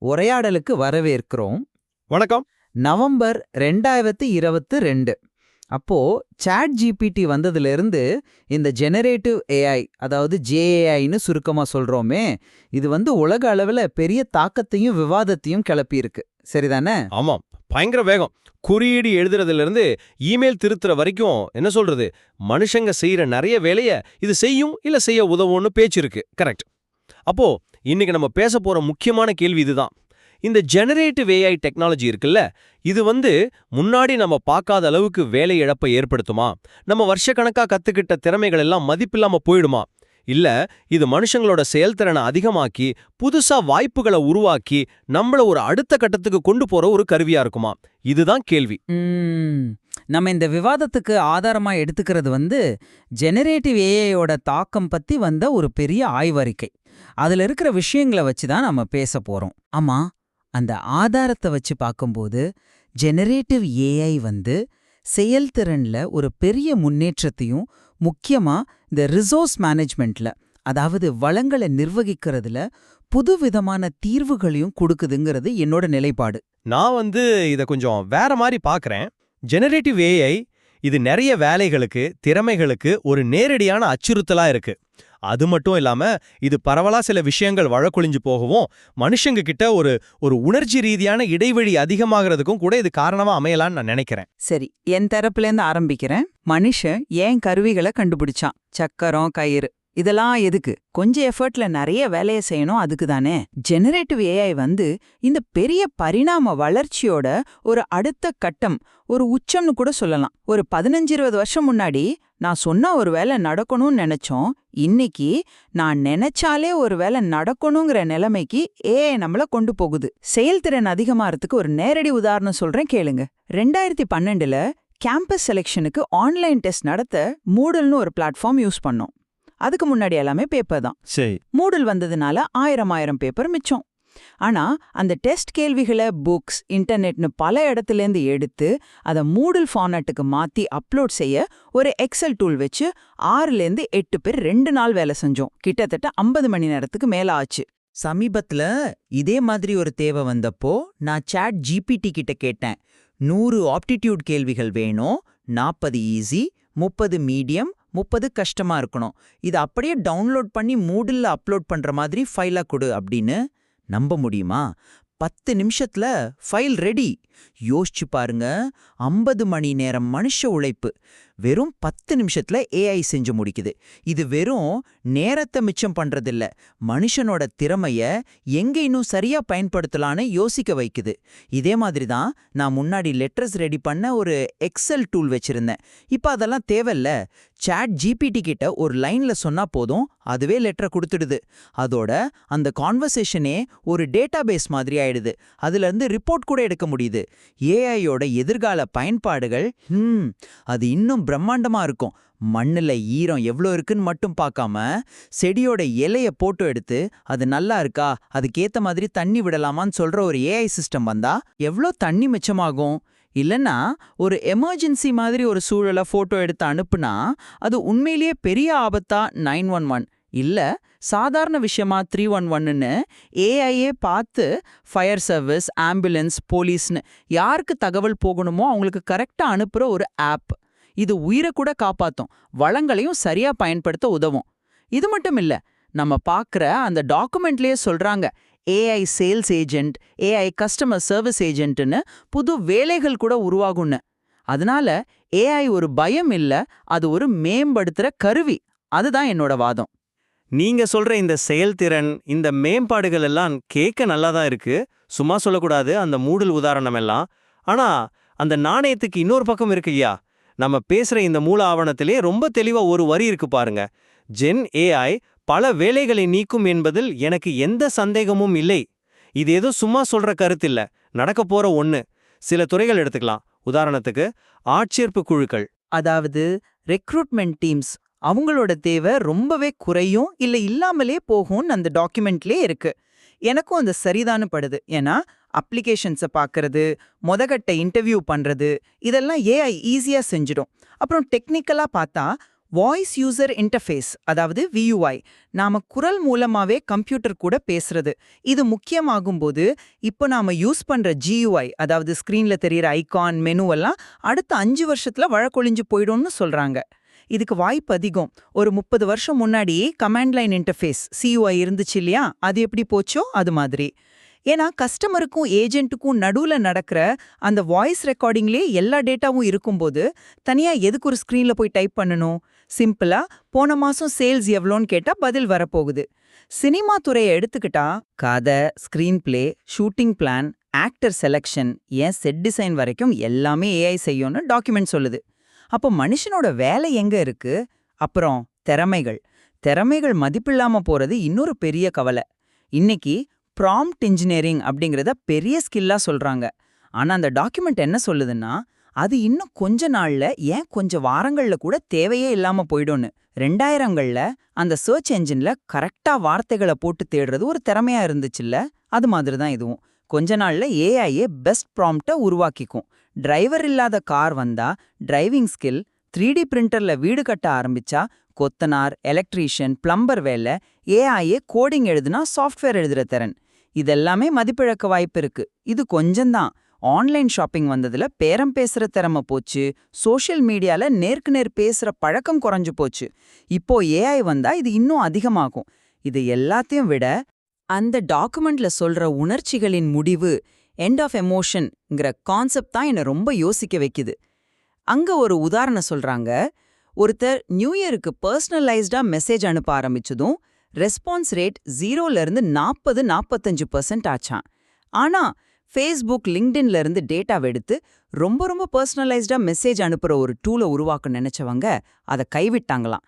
உரையாடலுக்கு வரவேற்கிறோம். வணக்கம். நவம்பர் 2022. அப்போ சாட் ஜிபிடி வந்ததிலிருந்து இந்த ஜெனரேட்டிவ் ஏஐ, அதாவது ஜேஏஐன்னு சுருக்கமா சொல்றோமே, இது உலக அளவுல பெரிய தாக்கத்தையும் விவாதத்தையும் கிளப்பியிருக்கு. சரிதானே? ஆமாம், பயங்கர வேகம். குறியீடு எழுதுறதுல இருந்து இமெயில் திருத்துற வரைக்கும் என்ன சொல்றது, மனுஷங்க செய்யற நிறைய வேலைய இது செய்யும் இல்ல செய்ய உதவும்னு பேச்சு இருக்கு. கரெக்ட். அப்போ இன்னைக்கு நம்ம பேச போற முக்கியமான கேள்வி இதுதான். இந்த ஜெனரேட்டிவ் ஏஐ டெக்னாலஜி இருக்குல்ல, இது முன்னாடி நம்ம பார்க்காத அளவுக்கு வேலை இழப்பை ஏற்படுத்துமா? நம்ம வருஷக்கணக்கா கத்துக்கிட்ட திறமைகள் எல்லாம் மதிப்பில்லாம போயிடுமா? இல்ல இது மனுஷங்களோட செயல்திறனை அதிகமாக்கி புதுசா வாய்ப்புகளை உருவாக்கி நம்மள ஒரு அடுத்த கட்டத்துக்கு கொண்டு போற ஒரு கருவியா இருக்குமா? இதுதான் கேள்வி. நம்ம இந்த விவாதத்துக்கு ஆதாரமா எடுத்துக்கிறது ஜெனரேட்டிவ் ஏஐயோட தாக்கம் பத்தி வந்த ஒரு பெரிய ஆய்வறிக்கை. அதுல இருக்கிற விஷயங்களை வச்சுதான் நம்ம பேச போறோம். ஆமா, அந்த ஆதாரத்தை வச்சு பார்க்கும்போது ஜெனரேட்டிவ் ஏஐ செயல்திறன்ல ஒரு பெரிய முன்னேற்றத்தையும், முக்கியமா இந்த ரிசோர்ஸ் மேனேஜ்மெண்ட்ல, அதாவது வளங்களை நிர்வகிக்கிறதுல புதுவிதமான தீர்வுகளையும் கொடுக்குதுங்கிறது என்னோட நிலைப்பாடு. நான் இத கொஞ்சம் வேற மாதிரி பார்க்கறேன். ஜெனரேட்டிவ் ஏஐ இது நிறைய வேலைகளுக்கு, திறமைகளுக்கு ஒரு நேரடியான அச்சுறுத்தலா இருக்கு. அது மட்டும் இல்லாம இது பரவலா சில விஷயங்கள் வழக்கொழிஞ்சு போகவும் மனுஷங்க கிட்ட ஒரு உணர்ச்சி ரீதியான இடைவெளி அதிகமாகிறதுக்கும் கூட இது காரணமா அமையலான்னு நான் நினைக்கிறேன். சரி, என் தரப்புலேருந்து ஆரம்பிக்கிறேன். மனுஷன் ஏன் கருவிகளை கண்டுபிடிச்சான்? சக்கரம், கயிறு, இதெல்லாம் எதுக்கு? கொஞ்சம் எஃபர்ட்ல நிறைய வேலையை செய்யணும், அதுக்கு தானே. ஜெனரேட்டிவ் ஏஐ இந்த பெரிய பரிணாம வளர்ச்சியோட ஒரு அடுத்த கட்டம், ஒரு உச்சம்னு கூட சொல்லலாம். ஒரு 15-20 வருஷம் முன்னாடி நான் சொன்ன ஒரு வேலை நடக்கணும்னு நினைச்சோம். இன்னைக்கு நான் நினைச்சாலே ஒரு வேலை நடக்கணுங்கிற நிலைமைக்கு ஏஐ நம்மள கொண்டு போகுது. செயல்திறன் அதிகமாறதுக்கு ஒரு நேரடி உதாரணம் சொல்றேன், கேளுங்க. 2012ல கேம்பஸ் செலெக்ஷனுக்கு ஆன்லைன் டெஸ்ட் நடத்த மூடல்னு ஒரு பிளாட்ஃபார்ம் யூஸ் பண்ணோம். அதுக்கு முன்னாடி எல்லாமே பேப்பர் தான். மூடல் வந்ததுனால 1000 பேப்பர் மிச்சம். ஆனா அந்த டெஸ்ட் கேள்விகளை புக்ஸ், இன்டர்நெட்னு பல இடத்துலேருந்து எடுத்து அதை மூடல் ஃபார்மேட்டுக்கு மாத்தி அப்லோட் செய்ய ஒரு எக்ஸல் டூல் வச்சு 6-8 பேர் 2 நாள் வேலை செஞ்சோம். கிட்டத்தட்ட 50 மணி நேரத்துக்கு மேல ஆச்சு. சமீபத்துல இதே மாதிரி ஒரு தேவை வந்தப்போ நான் சாட் ஜிபிடி கிட்ட கேட்டேன். 100 ஆப்டிடியூட் கேள்விகள் வேணும், 40 ஈஸி, 30 மீடியம், 30 கஷ்டமா இருக்கணும். இது அப்படியே டவுன்லோட் பண்ணி மூடில் அப்லோட் பண்ற மாதிரி ஃபைலா கொடு அப்படின்னு. நம்ப முடியுமா? 10 நிமிஷத்துல ஃபைல் ரெடி. யோசிச்சு பாருங்க, 50 மணி நேரம் மனுஷ உழைப்பு வெறும் 10 நிமிஷத்துல ஏஐ செஞ்சு முடிக்குது. இது வெறும் நேரத்தை மிச்சம் பண்றதில்ல, மனுஷனோட திறமைய எங்க இன்னும் சரியா பயன்படுத்தலான்னு யோசிக்க வைக்குது. இதே மாதிரி தான் நான் முன்னாடி லெட்டர்ஸ் ரெடி பண்ண ஒரு எக்ஸல் டூல் வச்சிருந்தேன். இப்ப அதெல்லாம் தேவையில்ல. சாட் ஜிபிடி கிட்ட ஒரு லைன்ல சொன்னா போதும், அதுவே லெட்டரை கொடுத்துடுது. அதோட அந்த கான்வர்சேஷனே ஒரு டேட்டாபேஸ் மாதிரி ஆயிடுது. அதுல இருந்து ரிப்போர்ட் கூட எடுக்க முடியுது. ஏஐயோட எதிர்கால பயன்பாடுகள் அது இன்னும் பிரம்மாண்டமா இருக்கும். மண்ணுல ஈரம் எவ்வளோ இருக்குன்னு மட்டும் பார்க்காம செடியோட இலைய போட்டோ எடுத்து அது நல்லா இருக்கா, அதுக்கேத்த மாதிரி தண்ணி விடலாமான்னு சொல்ற ஒரு ஏஐ சிஸ்டம் வந்தா எவ்வளோ தண்ணி மிச்சமாகும். இல்லைன்னா ஒரு எமர்ஜென்சி மாதிரி ஒரு சூழலை போட்டோ எடுத்து அனுப்புனா அது உண்மையிலேயே பெரிய ஆபத்தா 911 இல்ல சாதாரண விஷயமா 311ன்னு ஏஐயே பார்த்து ஃபயர் சர்வீஸ், ஆம்புலன்ஸ், போலீஸ்னு யாருக்கு தகவல் போகணுமோ அவங்களுக்கு கரெக்டா அனுப்புற ஒரு ஆப். இது உயிரை கூட காப்பாத்தும், வளங்களையும் சரியா பயன்படுத்த உதவும். இது மட்டும் இல்ல, நம்ம பார்க்குற அந்த டாக்குமெண்ட்லயே சொல்றாங்க AI sales agent, AI customer service ஏஜென்ட்னு புது வேலைகள் கூட உருவாகும்னு. அதனால ஏஐ ஒரு பயம் இல்ல, அது ஒரு மேம்படுத்துற கருவி. அதுதான் என்னோட வாதம். நீங்க சொல்ற இந்த செயல்திறன், இந்த மேம்பாடுகள் எல்லாம் கேட்க நல்லாதான் இருக்கு, சும்மா சொல்லக்கூடாது அந்த மூடல் உதாரணம் எல்லாம். ஆனா அந்த நாணயத்துக்கு இன்னொரு பக்கம் இருக்கு ஐயா. நம்ம பேசுற இந்த மூல ஆவணத்திலே ரொம்ப தெளிவா ஒரு வரி இருக்கு பாருங்க. ஜென் ஏஐ பல வேலைகளை நீக்கும் என்பதில் எனக்கு எந்த சந்தேகமும் இல்லை. இது ஏதோ சும்மா சொல்ற கருத்தில்ல, நடக்க போற ஒண்ணு. சில துறைகள் எடுத்துக்கலாம். உதாரணத்துக்கு ஆட்சேர்ப்பு குழுக்கள், அதாவது ரெக்ரூட்மெண்ட் டீம்ஸ், அவங்களோட தேவை ரொம்பவே குறையும் இல்ல இல்லாமலே போகும்னு அந்த டாக்குமெண்ட்லயே இருக்கு. எனக்கும் அந்த சரிதானு படுது. ஏன்னா அப்ளிகேஷன்ஸை பார்க்கறது, மொதகட்ட இன்டர்வியூ பண்றது, இதெல்லாம் ஏஐ ஈஸியா செஞ்சிடும். அப்புறம் டெக்னிக்கலா பார்த்தா வாய்ஸ் யூசர் இன்டர்ஃபேஸ், அதாவது VUI, நாம குரல் மூலமாவே கம்ப்யூட்டர் கூட பேசுறது. இது முக்கியமாகும்போது இப்போ நாம யூஸ் பண்ற GUI, அதாவது ஸ்கிரீன்ல தெரியற ஐகான், மெனுவெல்லாம் அடுத்த 5 வருஷத்துல வழக்கொழிஞ்சு போயிடும்னு சொல்றாங்க. இதுக்கு வாய்ப்பு அதிகம். ஒரு 30 வருஷம் முன்னாடி கமாண்ட் லைன் இன்டர்ஃபேஸ் CUI இருந்துச்சு இல்லையா, அது எப்படி போச்சோ அது மாதிரி. ஏன்னா கஸ்டமருக்கும் ஏஜென்ட்டுக்கும் நடுவுல நடக்கிற அந்த வாய்ஸ் ரெக்கார்டிங்லேயே எல்லா டேட்டாவும் இருக்கும்போது தனியா எதுக்கு ஒரு ஸ்க்ரீன்ல போய் டைப் பண்ணணும்? சிம்பிளா போன மாசம் சேல்ஸ் எவ்வளோன்னு கேட்டா பதில் வரப்போகுது. சினிமா துறையை எடுத்துக்கிட்டா கதை, screen play, shooting plan, actor selection, ஏன் செட் டிசைன் வரைக்கும் எல்லாமே AI செய்யும்னு டாக்குமெண்ட் சொல்லுது. அப்போ மனுஷனோட வேலை எங்க இருக்கு? அப்புறம் திறமைகள் மதிப்பில்லாம போறது இன்னொரு பெரிய கவலை. இன்னைக்கு ப்ராம்ப்ட் இன்ஜினியரிங் அப்படிங்கிறத பெரிய ஸ்கில்லா சொல்றாங்க. ஆனா அந்த டாக்குமெண்ட் என்ன சொல்லுதுன்னா, அது இன்னும் கொஞ்ச நாள்ல, ஏன் கொஞ்ச வாரங்கள்ல கூட தேவையே இல்லாம போயிடும்னு. 2000கள்ல அந்த சர்ச் என்ஜின்ல கரெக்டா வார்த்தைகளை போட்டு தேடுறது ஒரு திறமையா இருந்துச்சுல்ல, அது மாதிரி தான் இதுவும். கொஞ்ச நாள்ல ஏஐயே பெஸ்ட் ப்ராம்ப்டை உருவாக்கிக்கும். டிரைவர் இல்லாத கார் வந்தா டிரைவிங் ஸ்கில், 3D பிரிண்டர்ல வீடு கட்ட ஆரம்பிச்சா கொத்தனார், எலக்ட்ரீஷியன், பிளம்பர் வேலை, ஏஐயே கோடிங் எழுதுனா சாஃப்ட்வேர் எழுதுற திறன், இதெல்லாமே மதிப்பிழக்க வாய்ப்பு இருக்கு. இது கொஞ்சம்தான். ஆன்லைன் ஷாப்பிங் வந்ததுல பேரம் பேசுற திறமை போச்சு, சோஷியல் மீடியால நேருக்கு நேர் பேசுற பழக்கம் குறைஞ்சு போச்சு. இப்போ ஏஐ வந்தா இது இன்னும் அதிகமாகும். இது எல்லாத்தையும் விட அந்த டாக்குமெண்ட்ல சொல்ற உணர்ச்சிகளின் முடிவு, எண்ட் ஆஃப் எமோஷன்ங்கிற கான்செப்ட் தான் என்னை ரொம்ப யோசிக்க வைக்குது. அங்க ஒரு உதாரணம் சொல்றாங்க. ஒருத்தர் நியூ இயருக்கு பர்சனலைஸ்டா மெசேஜ் அனுப்ப ஆரம்பிச்சதும் ரெஸ்பான்ஸ் ரேட் 0ல இருந்து 40-45% ஆச்சான். ஆனா ஃபேஸ்புக், லிங்க்டின்ல இருந்து டேட்டாவை எடுத்து ரொம்ப பர்சனலைஸ்டா மெசேஜ் அனுப்புற ஒரு டூலை உருவாக்க நினைச்சவங்க அதை கைவிட்டாங்களாம்.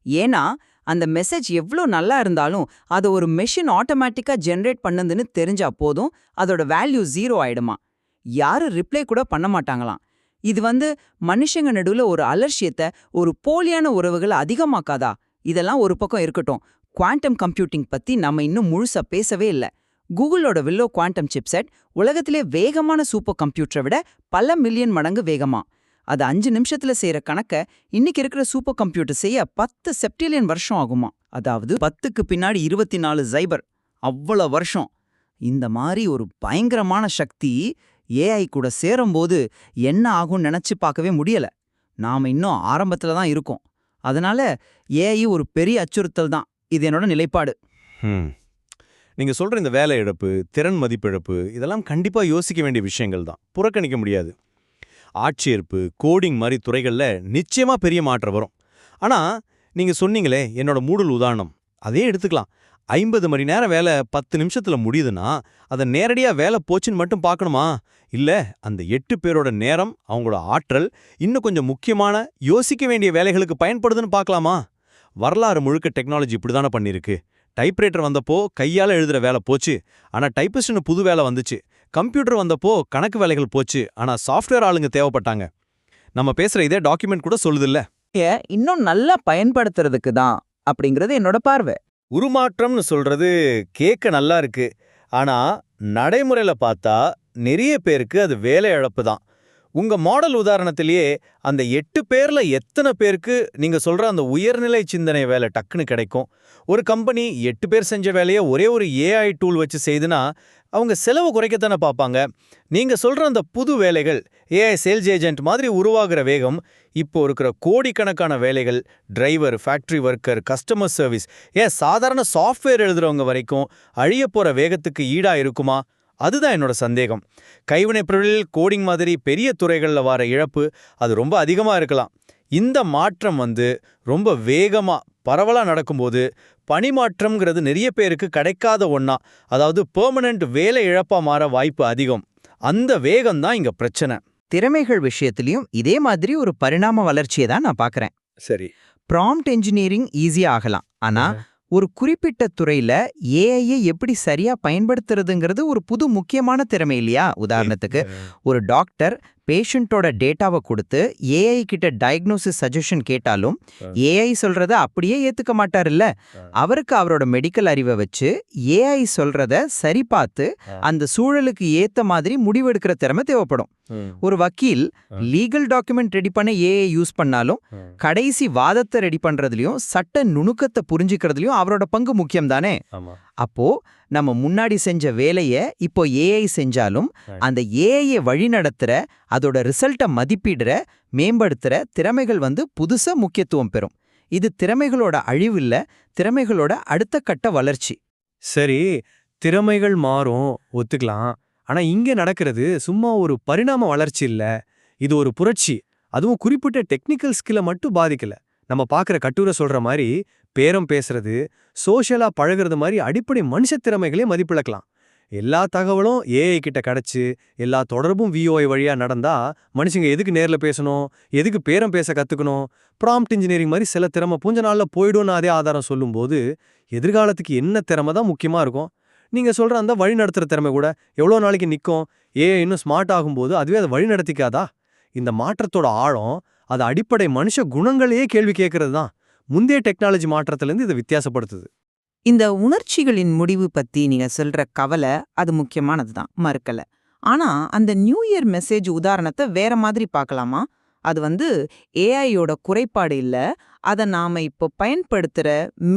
ஏன்னா அந்த மெசேஜ் எவ்வளோ நல்லா இருந்தாலும் அதை ஒரு மெஷின் ஆட்டோமேட்டிக்கா ஜெனரேட் பண்ணுதுன்னு தெரிஞ்சா போதும் அதோட வேல்யூ 0 ஆயிடுமா. யாரும் ரிப்ளை கூட பண்ண மாட்டாங்களாம். இது மனுஷங்க நடுவுல ஒரு அலட்சியத்தை, ஒரு போலியான உறவுகளை அதிகமாக்காதா? இதெல்லாம் ஒரு பக்கம் இருக்கட்டும். குவாண்டம் கம்ப்யூட்டிங் பத்தி நம்ம இன்னும் முழுசா பேசவே இல்ல. கூகுளோட வில்லோ குவாண்டம் சிப்செட் உலகத்திலே வேகமான சூப்பர் கம்ப்யூட்டரை விட பல மில்லியன் மடங்கு வேகமா. அது 5 நிமிஷத்துல செய்யற கணக்க இன்னைக்கு இருக்கிற சூப்பர் கம்ப்யூட்டர் செய்ய 10 செப்டிலியன் வருஷம் ஆகுமா. அதாவது 10க்கு பின்னாடி 24 சைபர், அவ்வளவு வருஷம். இந்த மாதிரி ஒரு பயங்கரமான சக்தி ஏஐ கூட சேரும்போது என்ன ஆகும்னு நினைச்சு பார்க்கவே முடியல. நாம இன்னும் ஆரம்பத்துல தான் இருக்கோம். அதனால ஏஐ ஒரு பெரிய அச்சுறுத்தல் தான். இது என்னோட நிலைப்பாடு. நீங்க சொல்ற இந்த வேலை இழப்பு, திறன் மதிப்பிழப்பு, இதெல்லாம் கண்டிப்பா யோசிக்க வேண்டிய விஷயங்கள் தான், புறக்கணிக்க முடியாது. ஆட்சேர்ப்பு, கோடிங் மாதிரி துறைகள்ல நிச்சயமா பெரிய மாற்றம் வரும். ஆனா நீங்க சொன்னீங்களே என்னோட மூடல் உதாரணம், அதே எடுத்துக்கலாம். 50 மணி நேரம் வேலை 10 நிமிஷத்துல முடியுதுன்னா அதை நேரடியா வேலை போச்சுன்னு மட்டும் பார்க்கணுமா? இல்ல அந்த 8 பேரோட நேரம், அவங்களோட ஆற்றல் இன்னும் கொஞ்சம் முக்கியமான யோசிக்க வேண்டிய வேலைகளுக்கு பயன்படுதுன்னு பார்க்கலாமா? வரலாறு முழுக்க டெக்னாலஜி இப்படிதானே பண்ணிருக்கு. டைப்ரைட்டர் வந்தப்போ கையால எழுதுற வேலை போச்சு, ஆனா டைப்பிஸ்ட்னு புது வேலை வந்துச்சு. கம்ப்யூட்டர் வந்தப்போ கணக்கு வேலைகள் போச்சு, ஆனா சாஃப்ட்வேர் ஆளுங்க தேவைப்பட்டாங்க. நம்ம பேசுற இதே டாக்குமெண்ட் கூட சொல்லுதில்ல, இன்னும் நல்லா பயன்படுத்துறதுக்கு தான் அப்படிங்கிறது என்னோட பார்வை. உருமாற்றம்னு சொல்றது கேட்க நல்லா இருக்கு, ஆனா நடைமுறையில பார்த்தா நிறைய பேருக்கு அது வேலை இழப்பு தான். உங்க மாடல் உதாரணத்திலேயே அந்த 8 பேர்ல எத்தனை பேருக்கு நீங்க சொல்ற அந்த உயர்நிலை சிந்தனை வேலை டக்குன்னு கிடைக்கும்? ஒரு கம்பெனி 8 பேர் செஞ்ச வேலையை ஒரே ஒரு ஏஐ டூல் வச்சு செய்துனா அவங்க செலவு குறைக்கத்தானே பார்ப்பாங்க. நீங்க சொல்ற அந்த புது வேலைகள், ஏஐ சேல்ஸ் ஏஜென்ட் மாதிரி உருவாகிற வேகம், இப்போ இருக்கிற கோடிக்கணக்கான வேலைகள், driver, factory worker, customer service, ஏன் சாதாரண சாஃப்ட்வேர் எழுதுறவங்க வரைக்கும் அழிய போற வேகத்துக்கு ஈடா இருக்குமா? அதுதான் என்னோட சந்தேகம். கைவினைப் பொருளில் கோடிங் மாதிரி பெரிய துறைகளில் வர இழப்பு அது ரொம்ப அதிகமாக இருக்கலாம். இந்த மாற்றம் ரொம்ப வேகமா பரவலா நடக்கும்போது பணிமாற்றம்ங்கிறது நிறைய பேருக்கு கிடைக்காத ஒண்ணா, அதாவது பெர்மனன்ட் வேலை இழப்பா மாற வாய்ப்பு அதிகம். அந்த வேகம் தான் இங்க பிரச்சனை. திறமைகள் விஷயத்திலையும் இதே மாதிரி ஒரு பரிணாம வளர்ச்சியை தான் நான் பார்க்கறேன். சரி, ப்ராம்ப்ட் இன்ஜினியரிங் ஈஸியா ஆகலாம், ஆனா ஒரு குறிப்பிட்ட துறையில ஏஐயை எப்படி சரியா பயன்படுத்துறதுங்கிறது ஒரு புது முக்கியமான திறமை இல்லையா? உதாரணத்துக்கு ஒரு டாக்டர் பேஷண்ட்டோட டேட்டாவை கொடுத்து ஏஐ கிட்ட டயக்னோசிஸ் சஜஷன் கேட்டாலும் ஏஐ சொல்றத அப்படியே ஏத்துக்க மாட்டாருல்ல. அவருக்கு அவரோட மெடிக்கல் அறிவை வச்சு ஏஐ சொல்றத சரி பார்த்து அந்த சூழலுக்கு ஏத்த மாதிரி முடிவெடுக்கிற திறமை தேவைப்படும். ஒரு வக்கீல் லீகல் டாக்குமெண்ட் ரெடி பண்ண ஏஐ யூஸ் பண்ணாலும் கடைசி வாதத்தை ரெடி பண்றதுலயும் சட்ட நுணுக்கத்தை புரிஞ்சுக்கிறதுலயும் அவரோட பங்கு முக்கியம் தானே. அப்போ நம்ம முன்னாடி செஞ்ச வேலைய இப்போ ஏஐ செஞ்சாலும் அந்த ஏஐயை வழிநடத்துற, அதோட ரிசல்ட்டை மதிப்பிடுற, மேம்படுத்துற திறமைகள் புதுசா முக்கியத்துவம் பெறும். இது திறமைகளோட அழிவில்ல, திறமைகளோட அடுத்த கட்ட வளர்ச்சி. சரி, திறமைகள் மாறும், ஒத்துக்கலாம். ஆனா இங்க நடக்கிறது சும்மா ஒரு பரிணாம வளர்ச்சி இல்ல, இது ஒரு புரட்சி. அதுவும் குறிப்பிட்ட டெக்னிக்கல் ஸ்கில்லை மட்டும் பாதிக்கல. நம்ம பார்க்குற கட்டுரை சொல்ற மாதிரி பேரம் பேசுறது, சோஷியலா பழகிறது மாதிரி அடிப்படை மனுஷ திறமைகளே மதிப்பிழக்கலாம். எல்லா தகவலும் ஏஐ கிட்ட கிடைச்சு எல்லா தொடர்பும் விஓஐ வழியா நடந்தா மனுஷங்க எதுக்கு நேர்ல பேசணும், எதுக்கு பேரம் பேச கத்துக்கணும்? ப்ராம்ப்ட் இன்ஜினியரிங் மாதிரி சில திறமை கொஞ்ச நாள்ல போயிடும்னு அதே ஆதாரம் சொல்லும்போது எதிர்காலத்துக்கு என்ன திறமை தான் முக்கியமா இருக்கும்? நீங்க சொல்ற அந்த வழி நடத்துற திறமை கூட எவ்வளோ நாளைக்கு நிற்கும்? ஏஐ இன்னும் ஸ்மார்ட் ஆகும்போது அதுவே அதை வழி நடத்திக்காதா? இந்த மாற்றத்தோட ஆழம் அது அடிப்படை மனுஷ குணங்களையே கேள்வி கேட்கறது தான் முந்தைய டெக்னாலஜி மாற்றத்திலேருந்து இதை வித்தியாசப்படுத்துது. இந்த உணர்ச்சிகளின் முடிவு பத்தி நீங்க சொல்ற கவலை அது முக்கியமானதுதான், மறுக்கல. ஆனா அந்த நியூ இயர் மெசேஜ் உதாரணத்தை வேற மாதிரி பார்க்கலாமா? அது ஏஐயோட குறைபாடு இல்ல, அதை நாம இப்போ பயன்படுத்துற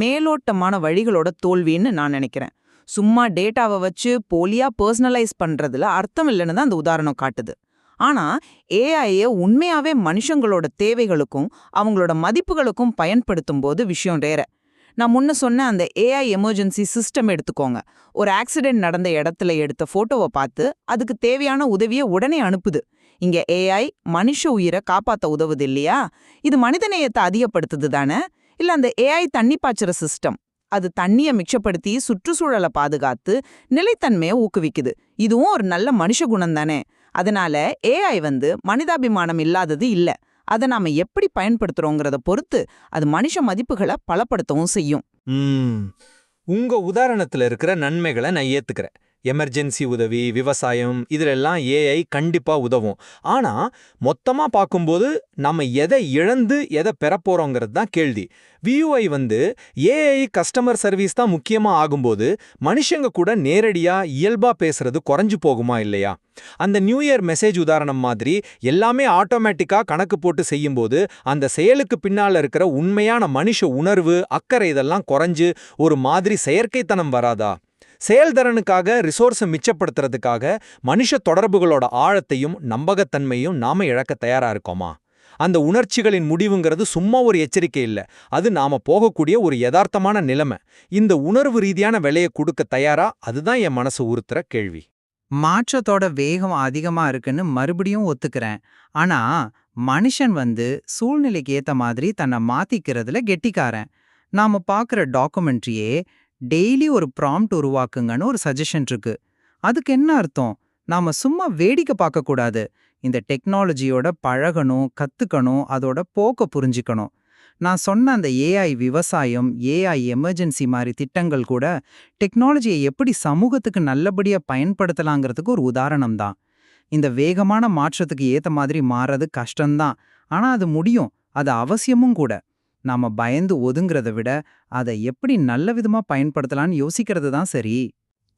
மேலோட்டமான வழிகளோட தோல்வின்னு நான் நினைக்கிறேன். சும்மா டேட்டாவை வச்சு போலியா பர்சனலைஸ் பண்றதுல அர்த்தம் இல்லைன்னு தான் அந்த உதாரணம் காட்டுது. ஆனா ஏஐய உண்மையாவே மனுஷங்களோட தேவைகளுக்கும் அவங்களோட மதிப்புகளுக்கும் பயன்படுத்தும் போது விஷயம் வேற. நான் முன்ன சொன்ன அந்த ஏஐ எமர்ஜென்சி சிஸ்டம் எடுத்துக்கோங்க. ஒரு ஆக்சிடென்ட் நடந்த இடத்துல எடுத்த போட்டோவை பார்த்து அதுக்கு தேவையான உதவியை உடனே அனுப்புது. இங்க ஏஐ மனுஷ உயிரை காப்பாத்த உதவுது இல்லையா? இது மனிதநேயத்தை அதிகப்படுத்துது தானே? இல்ல அந்த ஏஐ தண்ணி பாய்ச்சுற சிஸ்டம், அது தண்ணியை மிச்சப்படுத்தி சுற்றுச்சூழலை பாதுகாத்து நிலைத்தன்மையை ஊக்குவிக்குது. இதுவும் ஒரு நல்ல மனுஷ குணம் தானே. அதனால ஏஐ மனிதாபிமானம் இல்லாதது இல்ல. அதை நாம எப்படி பயன்படுத்துறோங்கிறத பொறுத்து அது மனுஷ மதிப்புகளை பலப்படுத்தவும் செய்யும். உங்க உதாரணத்துல இருக்கிற நன்மைகளை நான் ஏத்துக்கிறேன். எமர்ஜென்சி உதவி, விவசாயம், இதிலெல்லாம் ஏஐ கண்டிப்பா உதவும். ஆனா மொத்தமா பார்க்கும்போது நம்ம எதை இழந்து எதை பெறப்போறோங்கிறது தான் கேள்வி. வியூஐ ஏஐ கஸ்டமர் சர்வீஸ் தான் முக்கியமா ஆகும்போது மனுஷங்க கூட நேரடியா இயல்பா பேசுறது குறைஞ்சு போகுமா இல்லையா? அந்த நியூ இயர் மெசேஜ் உதாரணம் மாதிரி எல்லாமே ஆட்டோமேட்டிக்கா கணக்கு போட்டு செய்யும்போது அந்த செயலுக்கு பின்னால இருக்கிற உண்மையான மனுஷ உணர்வு, அக்கறை இதெல்லாம் குறைஞ்சு ஒரு மாதிரி செயற்கைத்தனம் வராதா? செயல்திறனுக்காக ரிசோர்ஸை மிச்சப்படுத்துறதுக்காக மனுஷ தொடர்புகளோட ஆழத்தையும் நம்பகத்தன்மையும் நாம இழக்க தயாரா இருக்கோமா? அந்த உணர்ச்சிகளின் முடிவுங்கிறது சும்மா ஒரு எச்சரிக்கை இல்ல, அது நாம போகக்கூடிய ஒரு யதார்த்தமான நிலைமை. இந்த உணர்வு ரீதியான விலையை கொடுக்க தயாரா? அதுதான் என் மனசு உறுத்துற கேள்வி. மாற்றத்தோட வேகம் அதிகமா இருக்குன்னு மறுபடியும் ஒத்துக்கிறேன். ஆனா மனுஷன் சூழ்நிலைக்கு ஏத்த மாதிரி தன்னை மாத்திக்கிறதுல கெட்டிக்காரன். நாம பார்க்குற டாக்குமெண்ட்ரியே டெய்லி ஒரு ப்ராம்ப்ட் உருவாக்குங்கன்னு ஒரு சஜஷன் இருக்கு. அதுக்கு என்ன அர்த்தம்? நாம சும்மா வேடிக்கை பார்க்கக்கூடாது. இந்த டெக்னாலஜியோட பழகணும், கத்துக்கணும், அதோட போக்க புரிஞ்சுக்கணும். நான் சொன்ன அந்த ஏஐ விவசாயம், ஏஐ எமர்ஜென்சி மாதிரி திட்டங்கள் கூட டெக்னாலஜியை எப்படி சமூகத்துக்கு நல்லபடியா பயன்படுத்தலாங்கிறதுக்கு ஒரு உதாரணம் தான். இந்த வேகமான மாற்றத்துக்கு ஏத்த மாதிரி மாறது கஷ்டம்தான், ஆனா அது முடியும், அது அவசியமும் கூட. நாம பயந்து ஒதுங்கிறத விட அதை எப்படி நல்ல விதமா பயன்படுத்தலான்னு யோசிக்கிறது தான் சரி.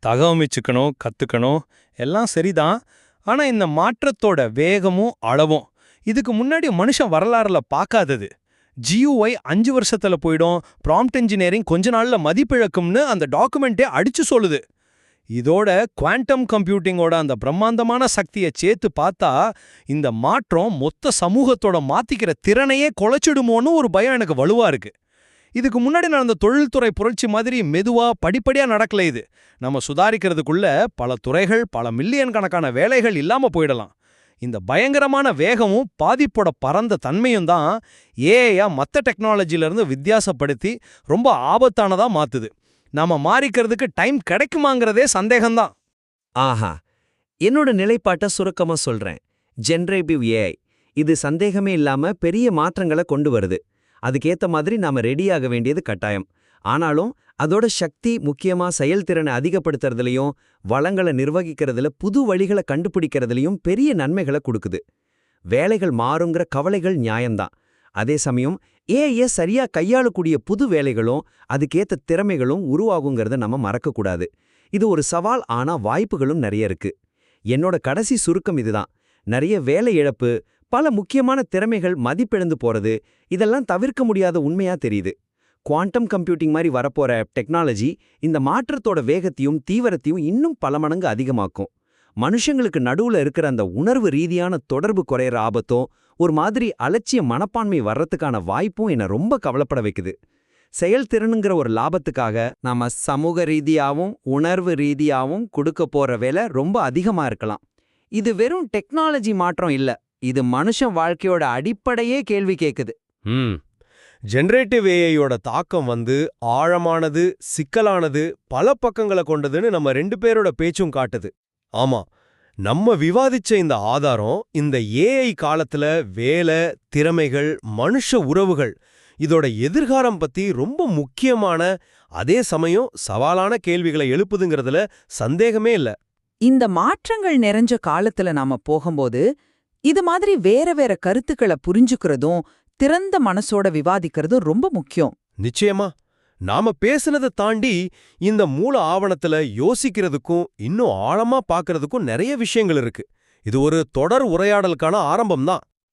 தகவமைச்சுக்கணும், கத்துக்கணும், எல்லாம் சரிதான். ஆனா இந்த மாற்றத்தோட வேகமும் அளவும் இதுக்கு முன்னாடி மனுஷன் வரலாறுல பார்க்காதது. GUI 5 வருஷத்துல போயிடும், ப்ராம்ப்ட் இன்ஜினியரிங் கொஞ்ச நாள்ல மதிப்பிழக்கும்னு அந்த டாக்குமெண்ட்டே அடிச்சு சொல்லுது. இதோட குவாண்டம் கம்ப்யூட்டிங்கோட அந்த பிரம்மாண்டமான சக்தியை சேர்த்து பார்த்தா இந்த மாற்றம் மொத்த சமூகத்தோட மாத்திக்கிற திறனையே குலைச்சிடுமோன்னு ஒரு பயம் எனக்கு வலுவா இருக்கு. இதுக்கு முன்னாடி நடந்த தொழில்துறை புரட்சி மாதிரி மெதுவா படிப்படியா நடக்கல. இது நம்ம சுதாரிக்கிறதுக்குள்ள பல துறைகள், பல மில்லியன் கணக்கான வேலைகள் இல்லாம போயிடலாம். இந்த பயங்கரமான வேகமும் பாதிப்போட பரந்த தன்மையும் தான் ஏஐயா மற்ற டெக்னாலஜியிலிருந்து வித்தியாசப்படுத்தி ரொம்ப ஆபத்தானதா மாத்துது. நாம மாறிக்கிறதுக்கு டைம் கிடைக்குமாங்கிறதே சந்தேகம்தான். ஆஹா, என்னோட நிலைப்பாட்டை சுருக்கமா சொல்றேன். ஜெனரேட்டிவ் ஏஐ இது சந்தேகமே இல்லாம பெரிய மாற்றங்களை கொண்டு வருது. அதுக்கேத்த மாதிரி நாம ரெடியாக வேண்டியது கட்டாயம். ஆனாலும் அதோட சக்தி முக்கியமா செயல்திறனை அதிகப்படுத்துறதுலயும் வளங்களை நிர்வகிக்கிறதுல புது வழிகளை கண்டுபிடிக்கிறதுலயும் பெரிய நன்மைகளை கொடுக்குது. வேலைகள் மாறுங்கிற கவலைகள் நியாயம்தான். அதே சமயம் ஏஐய சரியா கையாளக்கூடிய புது வேலைகளும் அதுக்கேத்த திறமைகளும் உருவாகுங்கிறத நம்ம மறக்கக்கூடாது. இது ஒரு சவால், ஆனா வாய்ப்புகளும் நிறைய இருக்கு. என்னோட கடைசி சுருக்கம் இதுதான். நிறைய வேலை இழப்பு, பல முக்கியமான திறமைகள் மதிப்பிழந்து போறது, இதெல்லாம் தவிர்க்க முடியாத உண்மையா தெரியுது. குவாண்டம் கம்ப்யூட்டிங் மாதிரி வரப்போற டெக்னாலஜி இந்த மாற்றத்தோட வேகத்தையும் தீவிரத்தையும் இன்னும் பல மடங்கு அதிகமாக்கும். மனுஷங்களுக்கு நடுவுல இருக்கிற அந்த உணர்வு ரீதியான தொடர்பு குறையிற ஆபத்தும் ஒரு மாதிரி அலட்சிய மனப்பான்மை வர்றதுக்கான வாய்ப்பும் என்னை ரொம்ப கவலைப்பட வைக்குது. செயல்திறனுங்கிற ஒரு லாபத்துக்காக நாம சமூக ரீதியாவும் உணர்வு ரீதியாவும் கொடுக்க போற வேலை ரொம்ப அதிகமா இருக்கலாம். இது வெறும் டெக்னாலஜி மாற்றம் இல்ல, இது மனுஷன் வாழ்க்கையோட அடிப்படையே கேள்வி கேக்குது. ஜெனரேட்டிவ் ஏஐயோட தாக்கம் ஆழமானது, சிக்கலானது, பல பக்கங்களை கொண்டதுன்னு நம்ம 2 பேரோட பேச்சும் காட்டுது. ஆமா, நம்ம விவாதிச்ச இந்த ஆதாரம் இந்த ஏஐ காலத்துல வேலை, திறமைகள், மனுஷ உறவுகள் இதோட எதிர்காலம் பத்தி ரொம்ப முக்கியமான, அதே சமயம் சவாலான கேள்விகளை எழுப்புதுங்கிறதுல சந்தேகமே இல்ல. இந்த மாற்றங்கள் நிறைஞ்ச காலத்துல நாம போகும்போது இது மாதிரி வேற வேற கருத்துக்களை புரிஞ்சுக்கிறதும் திறந்த மனசோட விவாதிக்கிறதும் ரொம்ப முக்கியம். நிச்சயமா, நாம பேசுனதை தாண்டி இந்த மூல ஆவணத்துல யோசிக்கிறதுக்கும் இன்னும் ஆழமா பார்க்கறதுக்கும் நிறைய விஷயங்கள் இருக்கு. இது ஒரு தொடர் உரையாடலுக்கான ஆரம்பம்தான்.